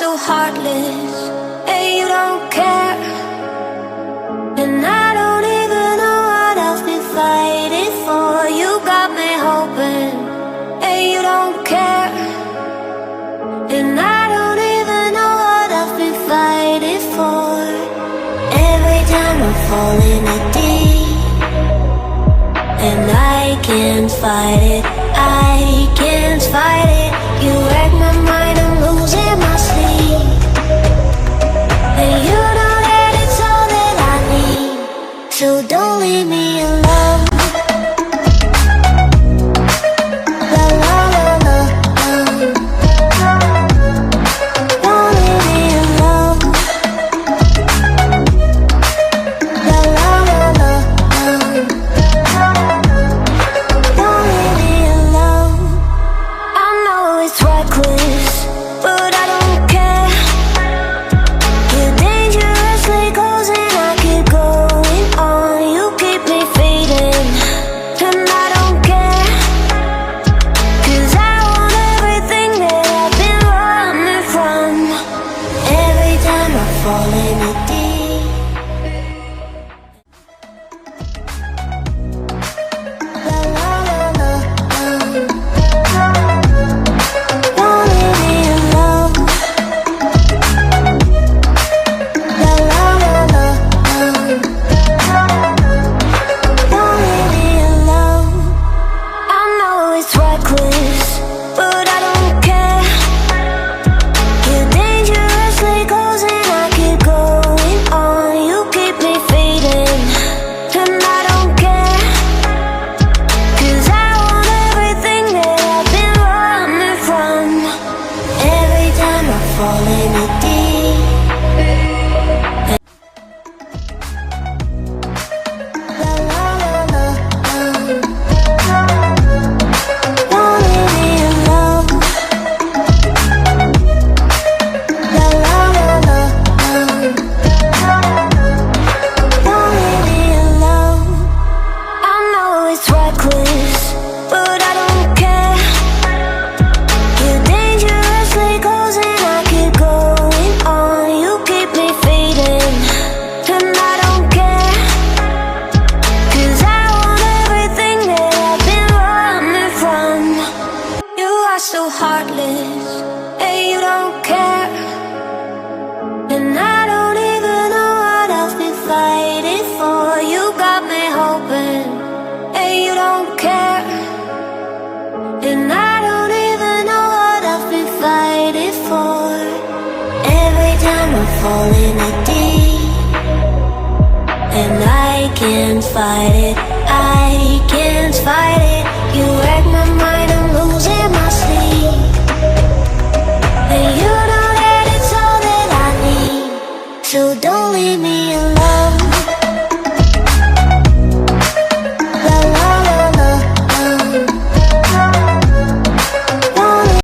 so heartless, and you don't care. And I don't even know what I've been fighting for. You got me hoping, and you don't care. And I don't even know what I've been fighting for. Every time I fall in a deep, and I can't fight it, I can't fight it. You wreck my mind, I'm losing my sleep. And you know that it's all that I need, so don't leave me alone. La la la la, don't leave me alone. La la la la, don't leave me alone. I know it's reckless, but I don't care. You're dangerously close and I keep going on. You keep me fading, and I don't care. 'Cause I want everything that I've been running from. Every time I fall in a deep. La la la la, don't leave me alone. La la la la, don't leave me alone. I know it's reckless, but I don't care. You're dangerously close and I keep going on. You keep me fading, and I don't care. 'Cause I want everything that I've been running from. Every time I fall in a deep. La la la la, don't leave me alone. La la la la, don't leave me alone. I know it's reckless, but I don't care. You're dangerously close and I keep going on. You keep me fading, and I don't care. 'Cause I want everything that I've been running from. You are so heartless, and you don't care. And I don't even know what I've been fighting for. You got me hoping, and you don't care. And I don't even know what I've been fighting for. Every time I fall in a deep, and I can't fight it, I can't fight it. You wreck my mind, I'm losing my sleep. And you know that it's all that I need, so don't leave me alone.